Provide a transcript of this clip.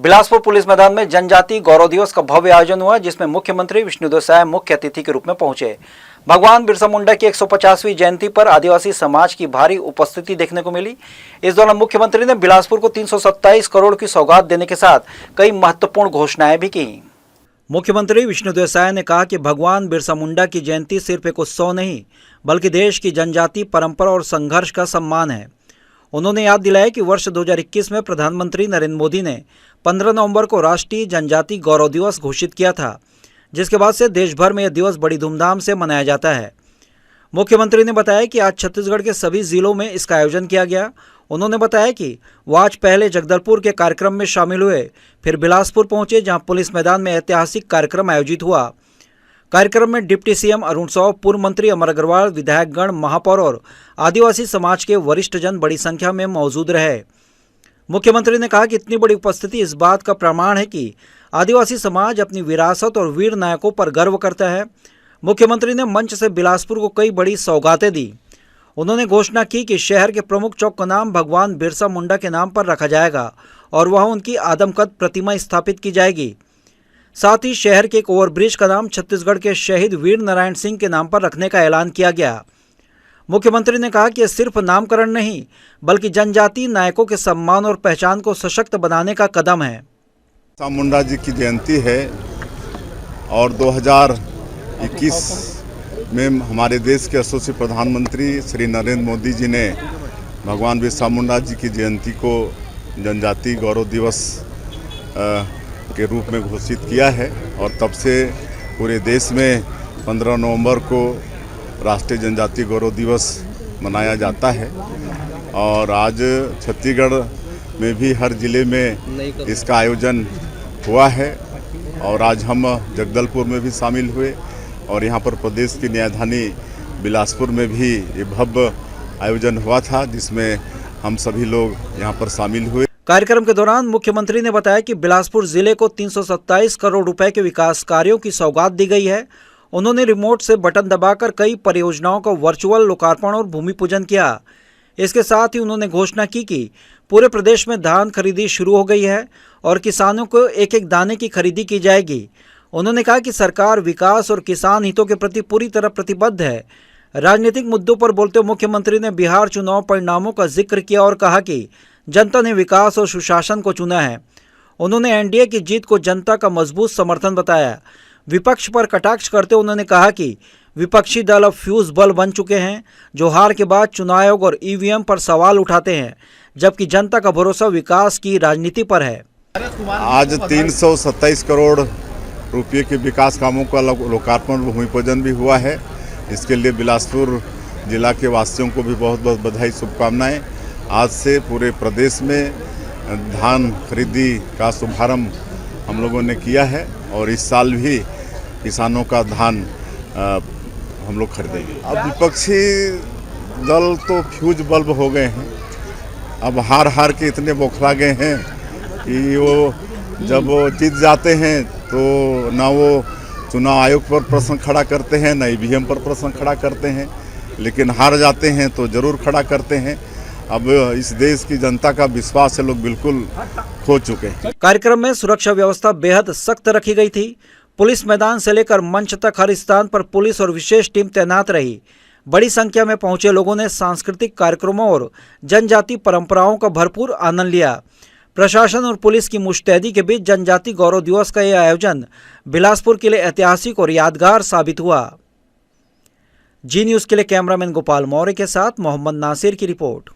Bilaspur police मैदान में जनजाति गौरव दिवस का भव्य आयोजन हुआ, जिसमें मुख्यमंत्री विष्णुदेव साय मुख्य अतिथि के रूप में पहुंचे। भगवान बिरसा मुंडा की 150वीं जयंती पर आदिवासी समाज की भारी उपस्थिति देखने को मिली। इस दौरान मुख्यमंत्री ने बिलासपुर को 327 करोड़ की सौगात देने के साथ कई महत्वपूर्ण घोषणाएं भी की। मुख्यमंत्री विष्णुदेव साय ने कहा कि भगवान बिरसा मुंडा की जयंती सिर्फ एक उत्सव नहीं, बल्कि देश की जनजाति परंपरा और संघर्ष का सम्मान है। उन्होंने याद दिलाया कि वर्ष 2021 में प्रधानमंत्री नरेंद्र मोदी ने 15 नवंबर को राष्ट्रीय जनजाति गौरव दिवस घोषित किया था, जिसके बाद से देश भर में यह दिवस बड़ी धूमधाम से मनाया जाता है। मुख्यमंत्री ने बताया कि आज छत्तीसगढ़ के सभी जिलों में इसका आयोजन किया गया। उन्होंने बताया कि वो आज पहले जगदलपुर के कार्यक्रम में शामिल हुए, फिर बिलासपुर पहुंचे, जहां पुलिस मैदान में ऐतिहासिक कार्यक्रम आयोजित हुआ। कार्यक्रम में डिप्टी सीएम अरुण साव, पूर्व मंत्री अमर अग्रवाल, विधायकगण, महापौर और आदिवासी समाज के वरिष्ठ जन बड़ी संख्या में मौजूद रहे। मुख्यमंत्री ने कहा कि इतनी बड़ी उपस्थिति इस बात का प्रमाण है कि आदिवासी समाज अपनी विरासत और वीर नायकों पर गर्व करता है। मुख्यमंत्री ने मंच से बिलासपुर को कई बड़ी सौगातें दी। उन्होंने घोषणा की कि शहर के प्रमुख चौक का नाम भगवान बिरसा मुंडा के नाम पर रखा जाएगा और वहां उनकी आदमकद प्रतिमा स्थापित की जाएगी। साथ ही शहर के एक ओवरब्रिज का नाम छत्तीसगढ़ के शहीद वीर नारायण सिंह के नाम पर रखने का ऐलान किया गया। मुख्यमंत्री ने कहा कि यह सिर्फ नामकरण नहीं, बल्कि जनजातीय नायकों के सम्मान और पहचान को सशक्त बनाने का कदम है। बिरसा मुंडा जी की जयंती है और 2021 में हमारे देश के यशस्वी प्रधानमंत्री श्री नरेंद्र मोदी जी ने भगवान बिरसा मुंडा जी की जयंती को जनजाति गौरव दिवस के रूप में घोषित किया है और तब से पूरे देश में 15 नवंबर को राष्ट्रीय जनजाति गौरव दिवस मनाया जाता है। और आज छत्तीसगढ़ में भी हर जिले में इसका आयोजन हुआ है और आज हम जगदलपुर में भी शामिल हुए और यहाँ पर प्रदेश की राजधानी बिलासपुर में भी ये भव्य आयोजन हुआ था, जिसमें हम सभी लोग यहाँ पर शामिल हुए। कार्यक्रम के दौरान मुख्यमंत्री ने बताया कि बिलासपुर जिले को 327 करोड़ रुपए के विकास कार्यों की सौगात दी गई है। उन्होंने रिमोट से बटन दबाकर कई परियोजनाओं का वर्चुअल लोकार्पण और भूमि पूजन किया। इसके साथ ही उन्होंने घोषणा की कि पूरे प्रदेश में धान खरीदी शुरू हो गई है और किसानों को एक एक दाने की खरीदी की जाएगी। उन्होंने कहा कि सरकार विकास और किसान हितों के प्रति पूरी तरह प्रतिबद्ध है। राजनीतिक मुद्दों पर बोलते हुए मुख्यमंत्री ने बिहार चुनाव परिणामों का जिक्र किया और कहा कि जनता ने विकास और सुशासन को चुना है। उन्होंने एनडीए की जीत को जनता का मजबूत समर्थन बताया। विपक्ष पर कटाक्ष करते उन्होंने कहा कि विपक्षी दल अब फ्यूज बल बन चुके हैं, जो हार के बाद चुनाव आयोग और ईवीएम पर सवाल उठाते हैं, जबकि जनता का भरोसा विकास की राजनीति पर है। आज 327 करोड़ रुपये के विकास कामों का लोकार्पण भूमि पूजन भी हुआ है। इसके लिए बिलासपुर जिला के वासियों को भी बहुत बहुत बधाई, शुभकामनाएं। आज से पूरे प्रदेश में धान खरीदी का शुभारंभ हम लोगों ने किया है और इस साल भी किसानों का धान हम लोग खरीदेंगे। अब विपक्षी दल तो फ्यूज बल्ब हो गए हैं। अब हार के इतने बौखला गए हैं कि वो जब वो जीत जाते हैं तो ना वो चुनाव आयोग पर प्रश्न खड़ा करते हैं, ना ईवीएम पर प्रश्न खड़ा करते हैं, लेकिन हार जाते हैं तो जरूर खड़ा करते हैं। अब इस देश की जनता का विश्वास से लोग बिल्कुल खो चुके हैं। कार्यक्रम में सुरक्षा व्यवस्था बेहद सख्त रखी गई थी। पुलिस मैदान से लेकर मंच तक हर स्थान पर पुलिस और विशेष टीम तैनात रही। बड़ी संख्या में पहुंचे लोगों ने सांस्कृतिक कार्यक्रमों और जनजाति परंपराओं का भरपूर आनंद लिया। प्रशासन और पुलिस की मुस्तैदी के बीच जनजाति गौरव दिवस का यह आयोजन बिलासपुर के लिए ऐतिहासिक और यादगार साबित हुआ। जी न्यूज़ के लिए कैमरामैन गोपाल मौर्य के साथ मोहम्मद नासिर की रिपोर्ट।